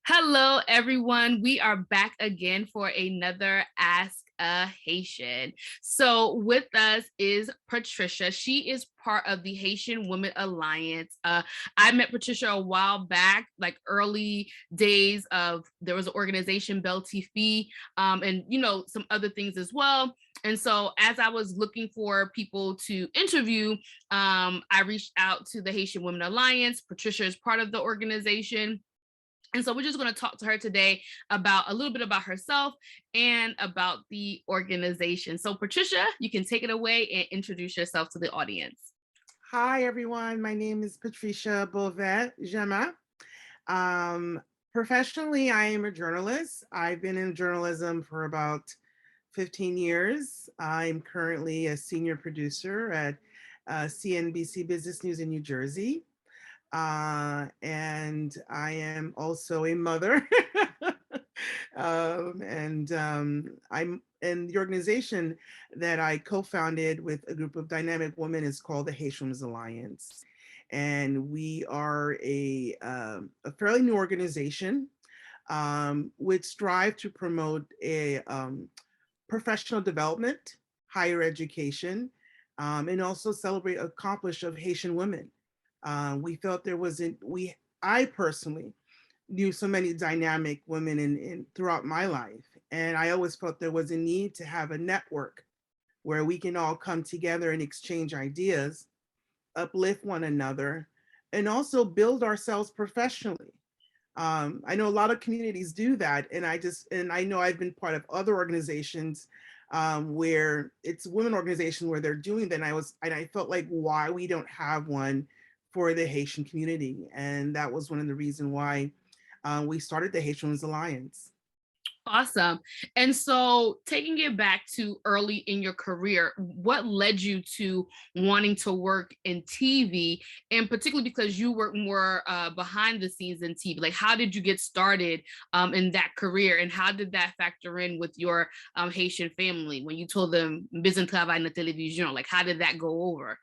Hello, everyone. We are back again for another Ask a Haitian. So, with us is Patricia. She is part of the Haitian Women Alliance. I met Patricia a while back, like early days of there was an organization, Bell TV, and some other things as well. And so, as I was looking for people to interview, I reached out to the Haitian Women Alliance. Patricia is part of the organization. And so we're just going to talk to her today about a little bit about herself and about the organization. So Patricia, you can take it away and introduce yourself to the audience. Hi, everyone. My name is Patricia Beauvais. Um, Professionally, I am a journalist. I've been in journalism for about 15 years. I'm currently a senior producer at CNBC Business News in New Jersey. And I am also a mother. And the organization that I co-founded with a group of dynamic women is called the Haitian Women Alliance. And we are a fairly new organization which strive to promote a professional development, higher education, and also celebrate accomplishments of Haitian women. We felt there wasn't, I personally knew so many dynamic women in throughout my life. And I always felt there was a need to have a network where we can all come together and exchange ideas, uplift one another, and also build ourselves professionally. I know a lot of communities do that, and I know I've been part of other organizations where it's women organizations where they're doing that. And I felt like why we don't have one for the Haitian community, and that was one of the reasons why we started the Haitian Women's Alliance. Awesome. And so taking it back to early in your career, what led you to wanting to work in TV, and particularly because you work more behind the scenes in TV? Like, how did you get started in that career, and how did that factor in with your Haitian family when you told them "Business travail na télévision"? Like, how did that go over?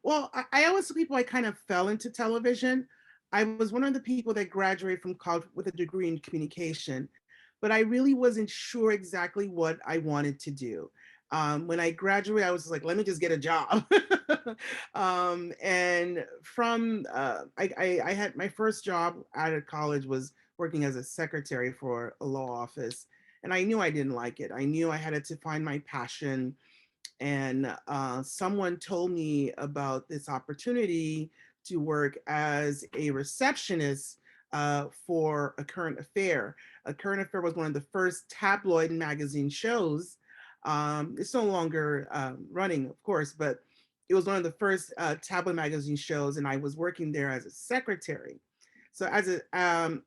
Well, I always tell people I kind of fell into television. I was one of the people that graduated from college with a degree in communication, but I really wasn't sure exactly what I wanted to do. When I graduated, I was like, let me just get a job. And from I had my first job out of college was working as a secretary for a law office, and I knew I didn't like it. I knew I had to find my passion, and someone told me about this opportunity to work as a receptionist for a current affair. A current affair was one of the first tabloid magazine shows. It's no longer running, of course, but it was one of the first tabloid magazine shows, and I was working there as a secretary. So I'm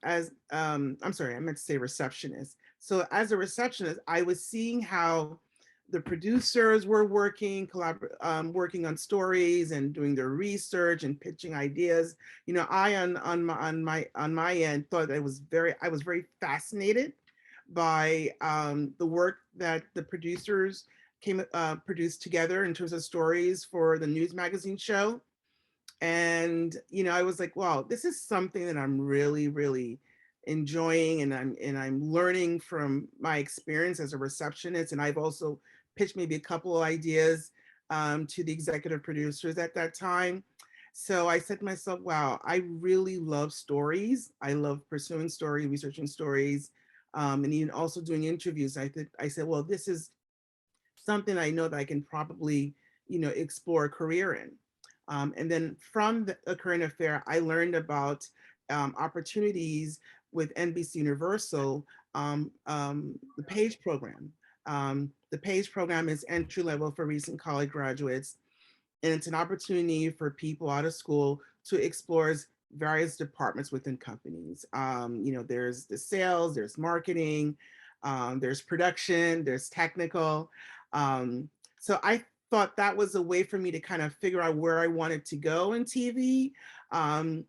sorry, I meant to say receptionist. So as a receptionist, I was seeing how the producers were working on stories and doing their research and pitching ideas. I on my end thought I was very fascinated by the work that the producers came produced together in terms of stories for the news magazine show. And I was like, wow, this is something that I'm really, really enjoying, and I'm learning from my experience as a receptionist. And I've also pitched maybe a couple of ideas to the executive producers at that time. So I said to myself, wow, I really love stories. I love pursuing stories, researching stories, and even also doing interviews. I said, well, this is something I know that I can probably, explore a career in. And then from a current affair, I learned about opportunities with NBC Universal, the PAGE program. The PAGE program is entry level for recent college graduates, and it's an opportunity for people out of school to explore various departments within companies. There's the sales, there's marketing, there's production, there's technical. So I thought that was a way for me to kind of figure out where I wanted to go in TV. Um,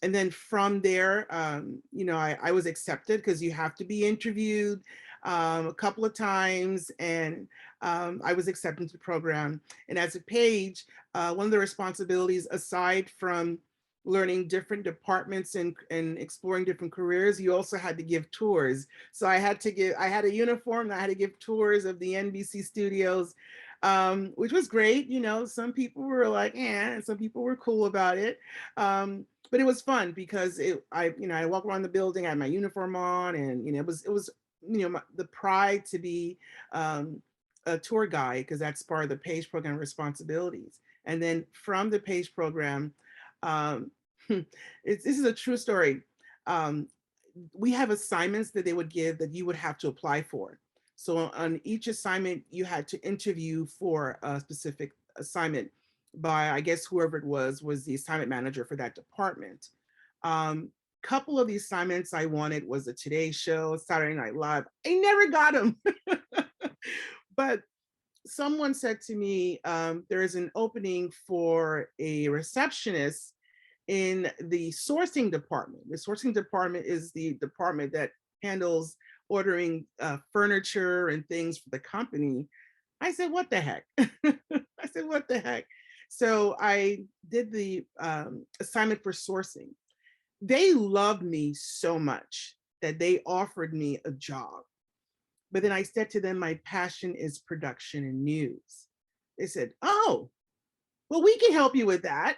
and then from there, I was accepted because you have to be interviewed a couple of times, and I was accepted into the program. And as a page, one of the responsibilities, aside from learning different departments and exploring different careers, you also had to give tours. So I had a uniform, and I had to give tours of the NBC studios, which was great. Some people were like, and some people were cool about it. But it was fun because I walk around the building, I had my uniform on, and it was the pride to be a tour guide, because that's part of the PAGE program responsibilities. And then from the PAGE program, um, this is a true story. Um, we have assignments that they would give that you would have to apply for. So on each assignment, you had to interview for a specific assignment by, I guess, whoever it was the assignment manager for that department. Couple of the assignments I wanted was the Today Show, Saturday Night Live. I never got them. But someone said to me, there is an opening for a receptionist in the sourcing department. The sourcing department is the department that handles ordering furniture and things for the company. I said, what the heck? I said, what the heck? So I did the assignment for sourcing. They loved me so much that they offered me a job. But then I said to them, my passion is production and news. They said, oh, well, we can help you with that.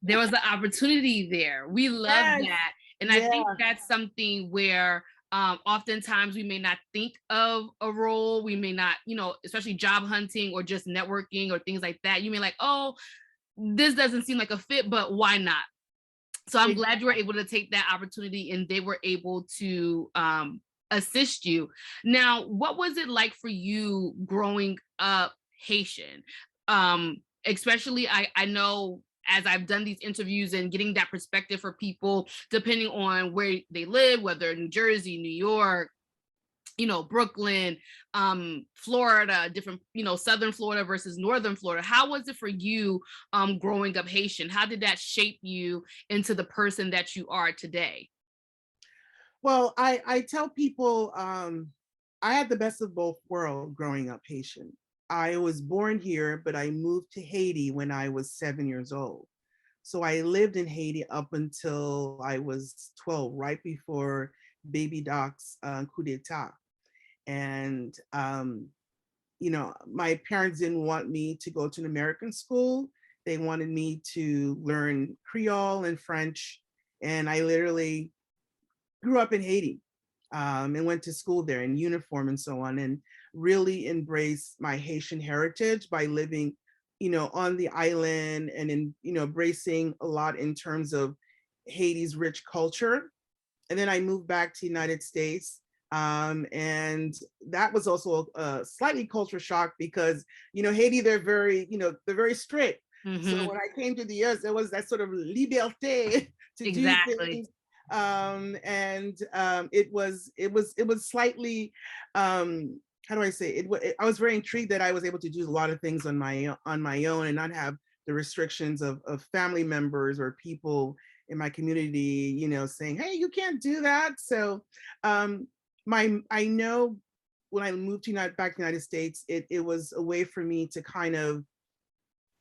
There was an opportunity there. We love Yes. that. And I Yeah. think that's something where oftentimes we may not think of a role. We may not, especially job hunting or just networking or things like that. You may like, oh, this doesn't seem like a fit, but why not? So I'm glad you were able to take that opportunity and they were able to assist you. Now, what was it like for you growing up Haitian? Especially, I know as I've done these interviews and getting that perspective for people, depending on where they live, whether New Jersey, New York, Brooklyn, Florida, different, Southern Florida versus Northern Florida. How was it for you growing up Haitian? How did that shape you into the person that you are today? Well, I tell people I had the best of both worlds growing up Haitian. I was born here, but I moved to Haiti when I was 7 years old. So I lived in Haiti up until I was 12, right before Baby Doc's coup d'etat. And, my parents didn't want me to go to an American school. They wanted me to learn Creole and French. And I literally grew up in Haiti, and went to school there in uniform and so on, and really embraced my Haitian heritage by living, on the island, and embracing a lot in terms of Haiti's rich culture. And then I moved back to the United States. And that was also a slightly culture shock because, Haiti, they're very strict. So when I came to the US, there was that sort of liberté to do things. It was slightly, how do I say it? I was very intrigued that I was able to do a lot of things on my own and not have the restrictions of family members or people in my community, saying, hey, you can't do that. So I know when I moved back to the United States, it was a way for me to kind of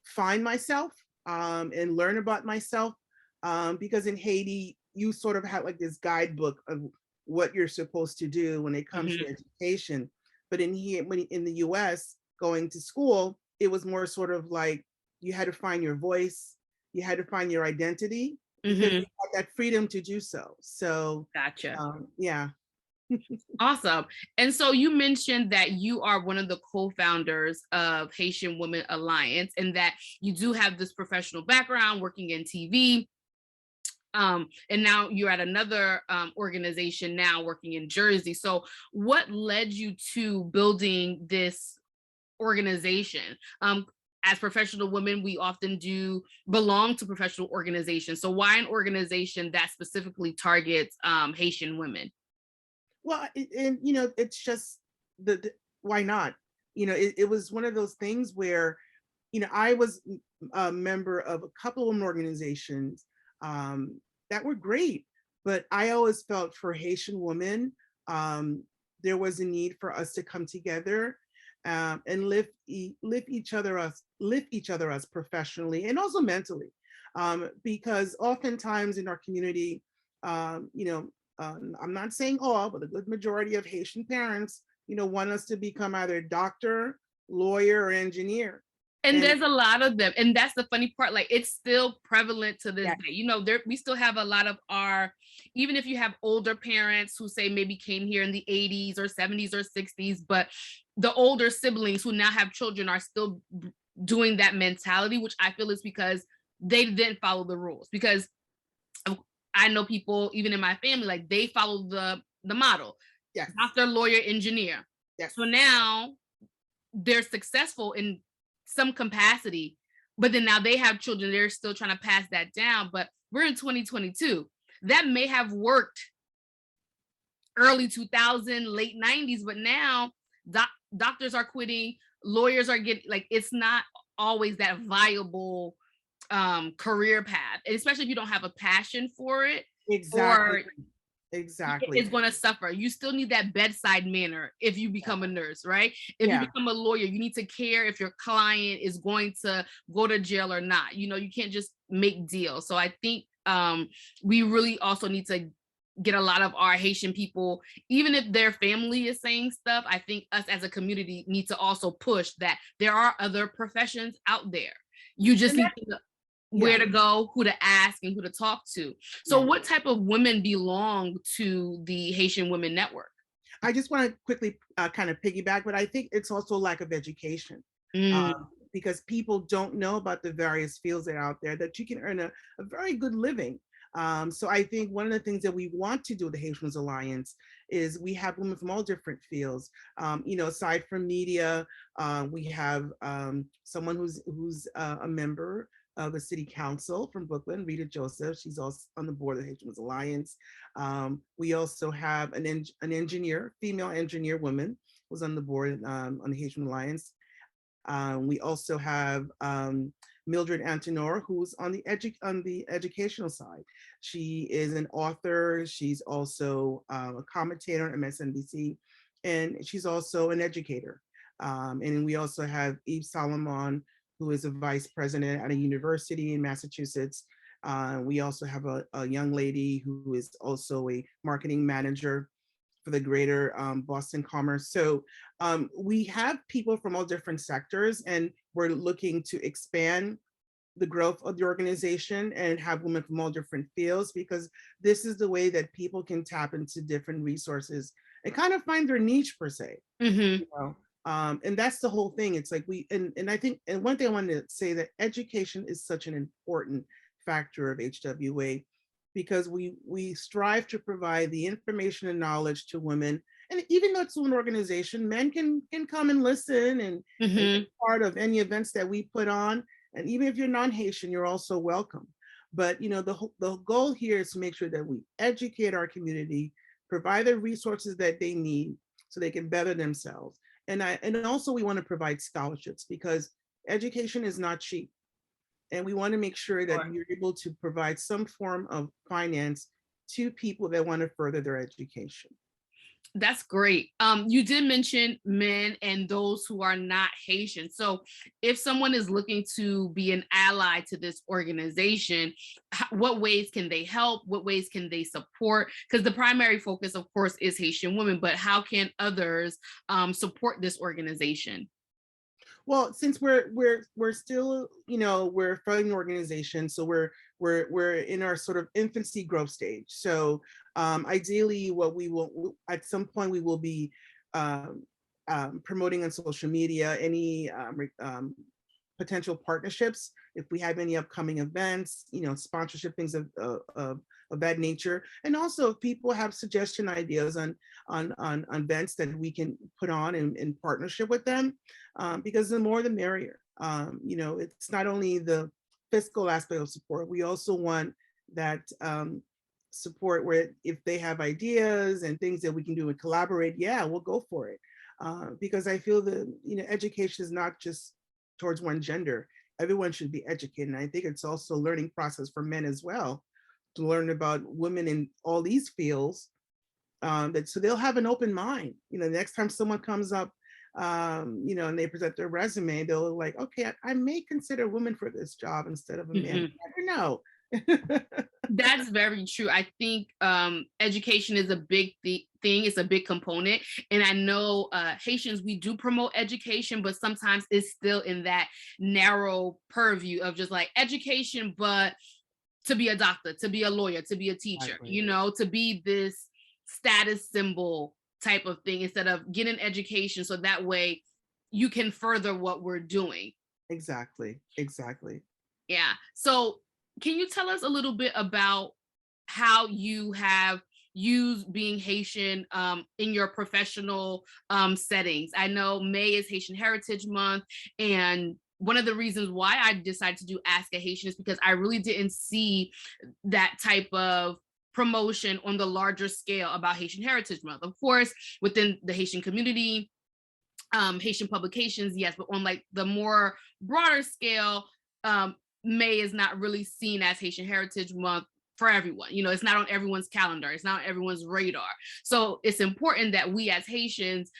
find myself, and learn about myself, because in Haiti, you sort of have like this guidebook of what you're supposed to do when it comes to education. But in the US, going to school, it was more sort of like you had to find your voice, you had to find your identity, because you had that freedom to do so. So Gotcha. Yeah. Awesome. And so you mentioned that you are one of the co-founders of Haitian Women Alliance and that you do have this professional background working in TV. And now you're at another organization now working in Jersey. So what led you to building this organization? As professional women, we often do belong to professional organizations. So why an organization that specifically targets Haitian women? Well, it's just why not? It was one of those things where, I was a member of a couple of women organizations that were great, but I always felt for Haitian women, there was a need for us to come together, and lift each other us professionally and also mentally. because oftentimes in our community, I'm not saying all, but a good majority of Haitian parents, want us to become either doctor, lawyer, or engineer. And And there's a lot of them. And that's the funny part. Like, it's still prevalent to this yeah, day. There we still have a lot of our, even if you have older parents who say maybe came here in the 80s or 70s or 60s, but the older siblings who now have children are still doing that mentality, which I feel is because they didn't follow the rules. Because I know people, even in my family, like they follow the model. yes, Doctor, lawyer, engineer. yes. So now they're successful in some capacity, but then now they have children, they're still trying to pass that down. But we're in 2022. That may have worked early 2000, late 90s, but now doctors are quitting, lawyers are getting, like, it's not always that viable career path, and especially if you don't have a passion for it, Exactly. or Exactly. is going to suffer. You still need that bedside manner if you become a nurse, right? If you Yeah. become a lawyer, you need to care if your client is going to go to jail or not. You can't just make deals. So I think we really also need to get a lot of our Haitian people, even if their family is saying stuff, I think us as a community need to also push that there are other professions out there. You just And need that, to know yeah, where to go, who to ask, and who to talk to. So yeah. what type of women belong to the Haitian Women Network? I just want to quickly kind of piggyback, but I think it's also lack of education. Mm, Because people don't know about the various fields that are out there that you can earn a very good living. So I think one of the things that we want to do with the Haitian Women's Alliance is we have women from all different fields. Aside from media, we have someone who's a member of the city council from Brooklyn, Rita Joseph. She's also on the board of the Haitian Women's Alliance. We also have an engineer, female engineer woman, who's on the board on the Haitian Alliance. We also have Mildred Antonor, who's on the educational side. She is an author. She's also a commentator on MSNBC, and she's also an educator. And we also have Eve Solomon, who is a vice president at a university in Massachusetts. We also have a young lady who is also a marketing manager for the greater Boston Commerce. So we have people from all different sectors, and we're looking to expand the growth of the organization and have women from all different fields, because this is the way that people can tap into different resources and kind of find their niche per se. mm-hmm. And that's the whole thing. It's like and I think, and one thing I wanted to say, that education is such an important factor of HWA, because we strive to provide the information and knowledge to women. And even though it's an organization, men can come and listen and be part of any events that we put on. And even if you're non-Haitian, you're also welcome. But the goal here is to make sure that we educate our community, provide the resources that they need so they can better themselves. And also we want to provide scholarships, because education is not cheap. And we want to make sure that we're able to provide some form of finance to people that want to further their education. That's great. You did mention men and those who are not Haitian. So if someone is looking to be an ally to this organization, what ways can they help? What ways can they support? Because the primary focus, of course, is Haitian women, but how can others support this organization? Well, since we're still, we're a funding organization, so we're in our sort of infancy growth stage. So ideally, what we will, at some point, we will be promoting on social media any potential partnerships, if we have any upcoming events, sponsorship, things of that nature. And also if people have suggestion ideas on events that we can put on in partnership with them, because the more the merrier. It's not only the fiscal aspect of support, we also want that support where if they have ideas and things that we can do and collaborate, yeah, we'll go for it. Because I feel that, education is not just towards one gender. Everyone should be educated. And I think it's also a learning process for men as well, to learn about women in all these fields, so they'll have an open mind. The next time someone comes up and they present their resume, they'll like, okay, I may consider a woman for this job instead of a man. You never know. That's very true. I think education is a big thing. It's a big component. And I know Haitians, we do promote education, but sometimes it's still in that narrow purview of just like education, but to be a doctor, to be a lawyer, to be a teacher, Exactly. to be this status symbol type of thing instead of get an education so that way you can further what we're doing. Exactly. Yeah. So can you tell us a little bit about how you have used being Haitian in your professional settings? I know May is Haitian Heritage Month, and one of the reasons why I decided to do Ask a Haitian is because I really didn't see that type of promotion on the larger scale about Haitian Heritage Month. Of course, within the Haitian community, Haitian publications, yes, but on like the more broader scale, May is not really seen as Haitian Heritage Month for everyone. It's not on everyone's calendar. It's not on everyone's radar. So it's important that we as Haitians,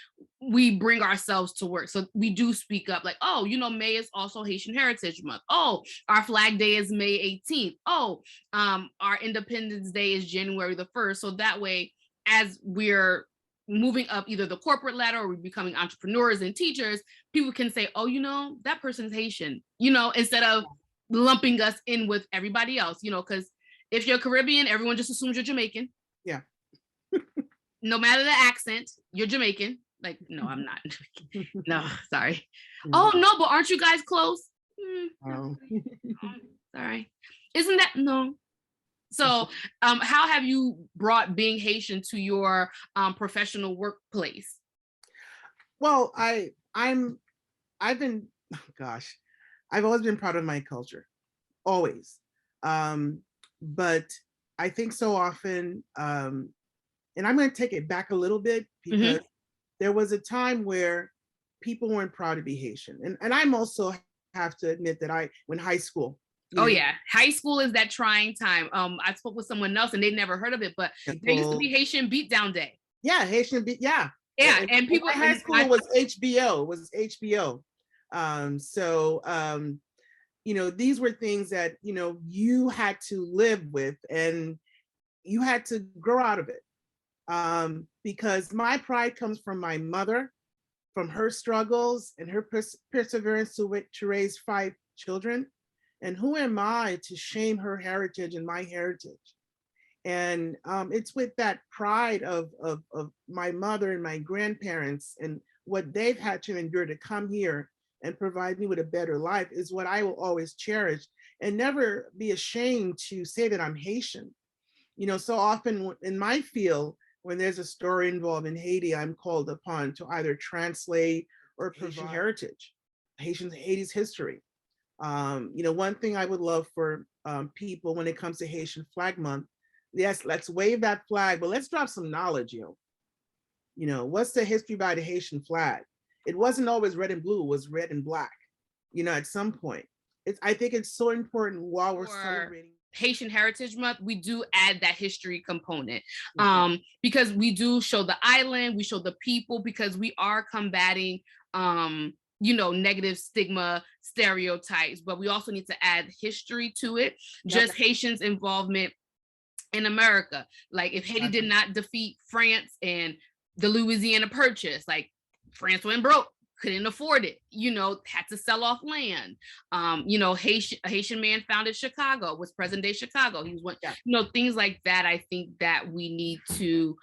we bring ourselves to work. So we do speak up like, oh, May is also Haitian Heritage Month. Oh, our Flag Day is May 18th. Oh, our Independence Day is January the 1st. So that way, as we're moving up either the corporate ladder or we're becoming entrepreneurs and teachers, people can say, oh, that person's Haitian, instead of lumping us in with everybody else, because if you're Caribbean, everyone just assumes you're Jamaican. Yeah. No matter the accent, you're Jamaican. Like, no, I'm not. No, sorry. Oh, no, but aren't you guys close? Oh. Sorry. Isn't that, no. So how have you brought being Haitian to your professional workplace? Well, I've been, oh gosh, I've always been proud of my culture, always. But I think so often, and I'm going to take it back a little bit because there was a time where people weren't proud to be Haitian. And I'm also have to admit that when high school. Oh yeah, high school is that trying time. I spoke with someone else and they'd never heard of it, but there used to be Haitian Beatdown Day. Yeah, Haitian beat. Yeah, and people. My high school was HBO. Was HBO. These were things that you had to live with, and you had to grow out of it. Because my pride comes from my mother, from her struggles and her perseverance to raise 5 children. And who am I to shame her heritage and my heritage? And it's with that pride of my mother and my grandparents and what they've had to endure to come here and provide me with a better life is what I will always cherish and never be ashamed to say that I'm Haitian. So often in my field, when there's a story involved in Haiti, I'm called upon to either translate or provide heritage, Haiti's history. One thing I would love for people when it comes to Haitian Flag Month, yes, let's wave that flag, but let's drop some knowledge. What's the history by the Haitian flag? It wasn't always red and blue, it was red and black. At some point, I think it's so important while we're celebrating Haitian Heritage Month, we do add that history component because we do show the island, we show the people, because we are combating negative stigma stereotypes, but we also need to add history to it. Just Haitians' involvement in America. Like if Haiti did not defeat France and the Louisiana Purchase, like France went broke, couldn't afford it, had to sell off land. A Haitian man founded Chicago, was present day Chicago. He was one, things like that. I think that we need to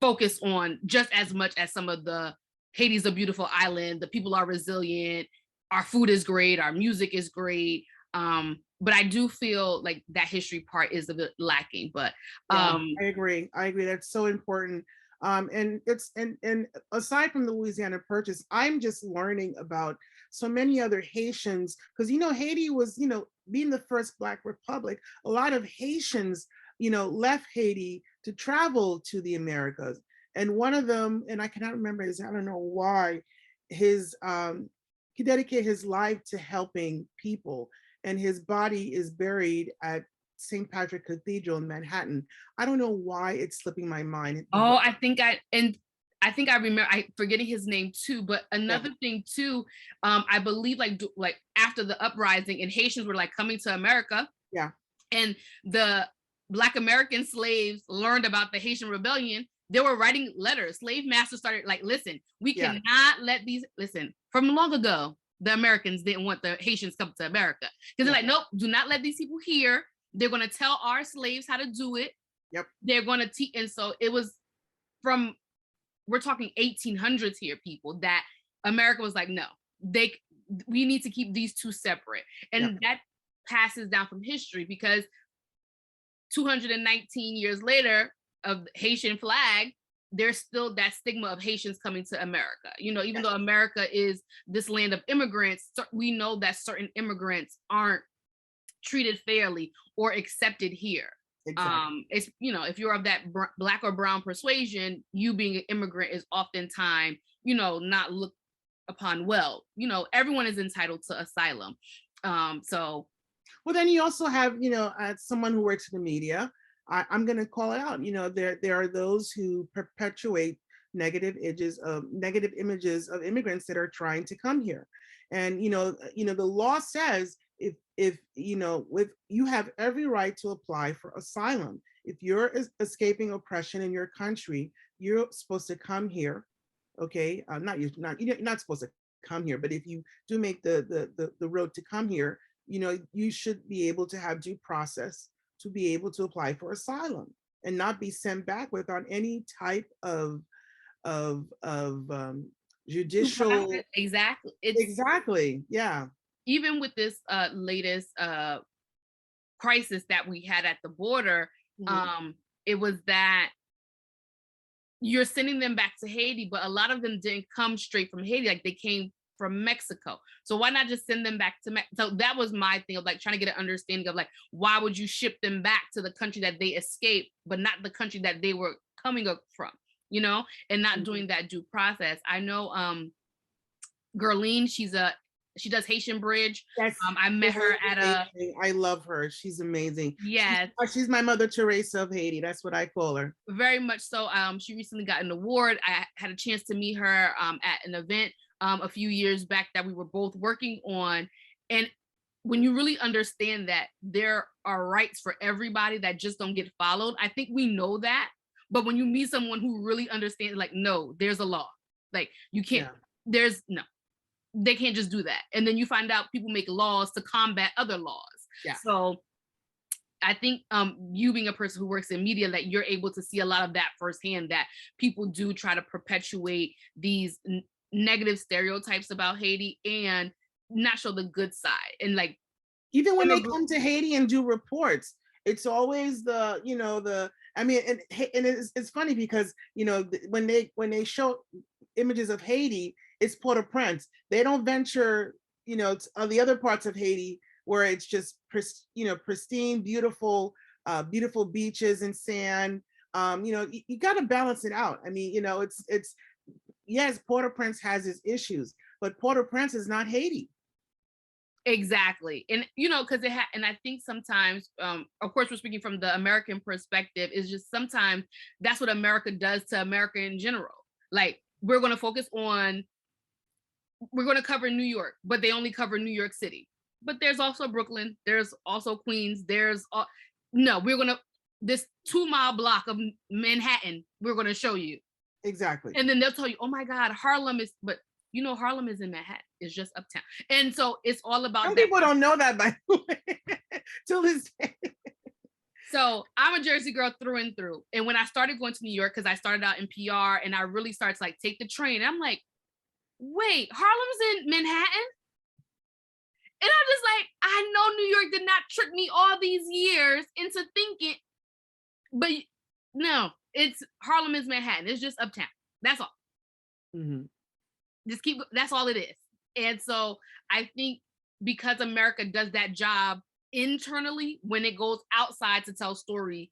focus on just as much as some of the Haiti's a beautiful island. The people are resilient. Our food is great. Our music is great. But I do feel like that history part is a bit lacking. But I agree. That's so important. And aside from the Louisiana Purchase, I'm just learning about so many other Haitians, because Haiti was, being the first Black republic, a lot of Haitians, left Haiti to travel to the Americas. And one of them, and I cannot remember his, I don't know why, he dedicated his life to helping people, and his body is buried at St. Patrick Cathedral in Manhattan. I don't know why it's slipping my mind. Oh, I think I remember, I forgetting his name too, but another thing too, I believe like after the uprising and Haitians were like coming to America. Yeah. And the Black American slaves learned about the Haitian rebellion. They were writing letters. Slave masters started like, listen, we cannot let these, listen, from long ago, the Americans didn't want the Haitians come to America. Because they're like, nope, do not let these people here. They're going to tell our slaves how to do it. Yep. They're going to teach. And so it was from, we're talking 1800s here, people, that America was like, no, we need to keep these two separate. And that passes down from history, because 219 years later of the Haitian flag, there's still that stigma of Haitians coming to America. You know, even though America is this land of immigrants, we know that certain immigrants aren't treated fairly or accepted here. Exactly. It's, you know, if you're of that Black or brown persuasion, you being an immigrant is oftentimes, you know, not looked upon well. You know, everyone is entitled to asylum. Well, then you also have, you know, someone who works in the media. I'm going to call it out. You know, there are those who perpetuate negative images of immigrants that are trying to come here. And you know, the law says if you know, you have every right to apply for asylum. If you're escaping oppression in your country, you're supposed to come here. Okay, you're not supposed to come here, but if you do make the road to come here, you know, you should be able to have due process to be able to apply for asylum and not be sent back without any type of judicial. Exactly. Exactly. Yeah. Even with this latest crisis that we had at the border, it was that you're sending them back to Haiti, but a lot of them didn't come straight from Haiti, like they came from Mexico. So why not just send them back to Mexico? So that was my thing of like trying to get an understanding of like, why would you ship them back to the country that they escaped, but not the country that they were coming up from, you know, and not doing that due process. I know Gerline, she does Haitian Bridge. Yes, I met her at I love her. She's amazing. Yes. She's my Mother Teresa of Haiti. That's what I call her. Very much so. She recently got an award. I had a chance to meet her at an event a few years back that we were both working on. And when you really understand that there are rights for everybody that just don't get followed, I think we know that. But when you meet someone who really understands, like, no, there's a law. Like, you can't, they can't just do that. And then you find out people make laws to combat other laws. Yeah. So I think you being a person who works in media, that you're able to see a lot of that firsthand, that people do try to perpetuate these negative stereotypes about Haiti and not show the good side. And like, even when they come to Haiti and do reports, it's always the, you know, I mean, and it's funny because, you know, when they show images of Haiti, it's Port-au-Prince. They don't venture, you know, to the other parts of Haiti where it's just, you know, pristine, beautiful, beautiful beaches and sand. You know, you got to balance it out. I mean, you know, it's yes, Port-au-Prince has its issues, but Port-au-Prince is not Haiti. Exactly. And, you know, because and I think sometimes, of course, we're speaking from the American perspective, is just sometimes that's what America does to America in general. Like, we're going to focus on, we're going to cover New York, but they only cover New York City. But there's also Brooklyn, there's also Queens, no, we're going to, this 2-mile block of Manhattan, we're going to show you. Exactly. And then they'll tell you, oh my God, Harlem is, but you know, Harlem is in Manhattan. It's just uptown. And so it's all about Some people don't know that, by the way, till this day. So I'm a Jersey girl through and through. And when I started going to New York, because I started out in PR and I really started to like take the train, I'm like, wait, Harlem's in Manhattan? And I'm just like, I know New York did not trick me all these years into thinking, but no, it's Harlem is Manhattan. It's just uptown. That's all. Mm-hmm. Just that's all it is. And so I think because America does that job internally, when it goes outside to tell stories,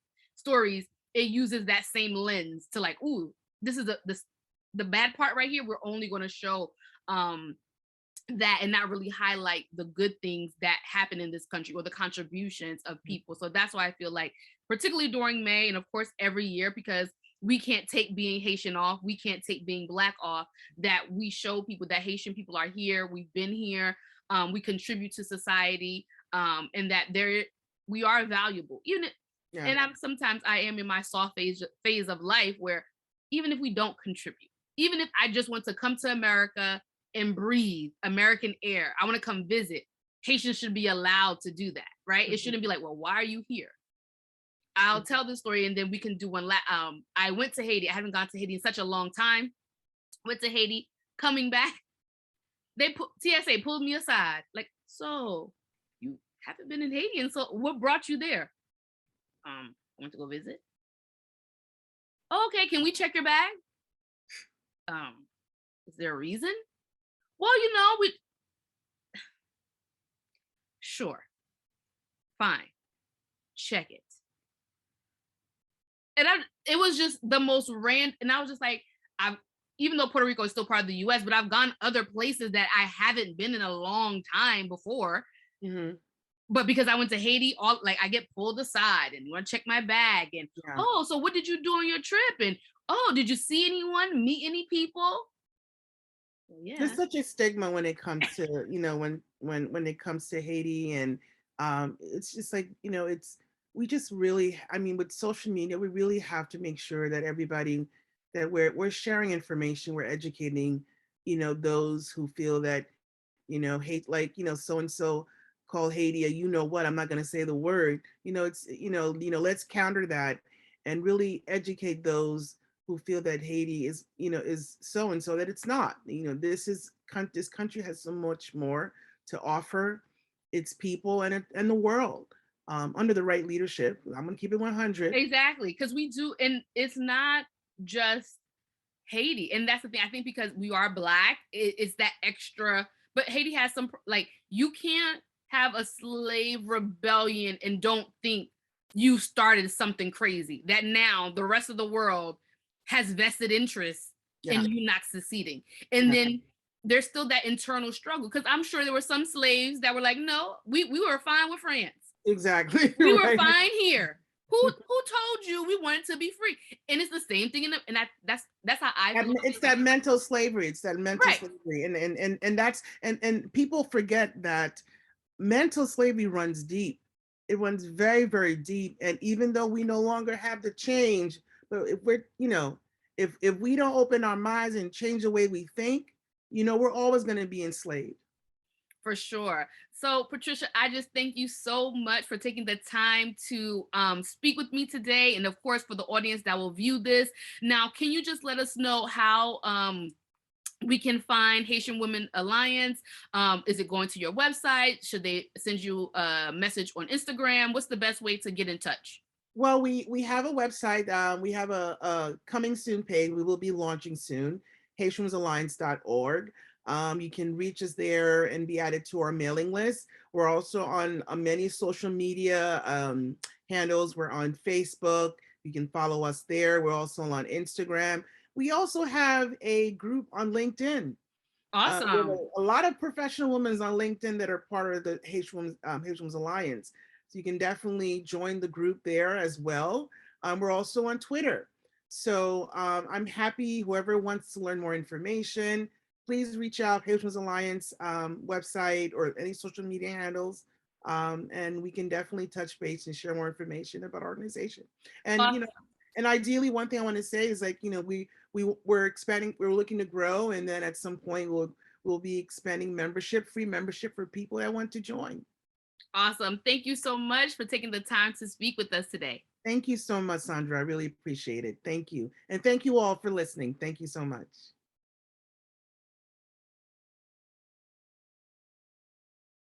it uses that same lens to like, ooh, this is the bad part right here. We're only going to show that and not really highlight the good things that happen in this country or the contributions of people. So that's why I feel like, particularly during May and of course every year, because we can't take being Haitian off. We can't take being Black off. That we show people that Haitian people are here. We've been here. We contribute to society, and that we are valuable. Yeah. And sometimes I am in my soft phase of life where even if we don't contribute, even if I just want to come to America and breathe American air, I want to come visit. Haitians should be allowed to do that, right? It shouldn't be like, well, why are you here? I'll tell this story and then we can do one. I went to Haiti. I haven't gone to Haiti in such a long time. Went to Haiti, coming back. TSA pulled me aside. Like, so you haven't been in Haiti. And so what brought you there? I went to go visit. Okay, can we check your bag? Is there a reason? Well, sure. Fine. Check it. And it was just the most random. And I was just like, even though Puerto Rico is still part of the US, but I've gone other places that I haven't been in a long time before. Mm-hmm. But because I went to Haiti, I get pulled aside and you want to check my bag. And, oh, so what did you do on your trip? And, oh, did you see anyone, meet any people? Yeah. There's such a stigma when it comes to, when it comes to Haiti. And it's just like, we just really, with social media, we really have to make sure that everybody, that we're sharing information, we're educating, those who feel that, hate, so-and-so called Haiti, I'm not going to say the word, let's counter that and really educate those who feel that Haiti is, is so-and-so, that it's not. This country has so much more to offer its people and the world, under the right leadership. I'm going to keep it 100. Exactly, because we do, and it's not just Haiti. And that's the thing, I think because we are Black, it's that extra, but Haiti has some, you can't have a slave rebellion and don't think you started something crazy, that now the rest of the world has vested interest in you not succeeding. And then there's still that internal struggle, because I'm sure there were some slaves that were like, no, we were fine with France. Exactly. We were fine here. Who told you we wanted to be free? And it's the same thing and that's how I feel. It's that mental slavery. It's that mental slavery. And that's and people forget that mental slavery runs deep. It runs very, very deep. And even though we no longer have the change, but if we're, if we don't open our minds and change the way we think, we're always going to be enslaved. For sure. So Patricia, I just thank you so much for taking the time to speak with me today. And of course, for the audience that will view this. Now, can you just let us know how we can find Haitian Women Alliance? Is it going to your website? Should they send you a message on Instagram? What's the best way to get in touch? Well, we have a website. We have a coming soon page. We will be launching soon, HaitianWomenAlliance.org. You can reach us there and be added to our mailing list. We're also on many social media handles. We're on Facebook. You can follow us there. We're also on Instagram. We also have a group on LinkedIn. Awesome. A lot of professional women on LinkedIn that are part of the Haitian Women's Alliance. So you can definitely join the group there as well. We're also on Twitter. So I'm happy, whoever wants to learn more information, please reach out, Haitian Women's Alliance website or any social media handles. And we can definitely touch base and share more information about our organization. And, and ideally, one thing I want to say is we're expanding, we're looking to grow. And then at some point we'll be expanding free membership for people that want to join. Awesome. Thank you so much for taking the time to speak with us today. Thank you so much, Sandra. I really appreciate it. Thank you. And thank you all for listening. Thank you so much.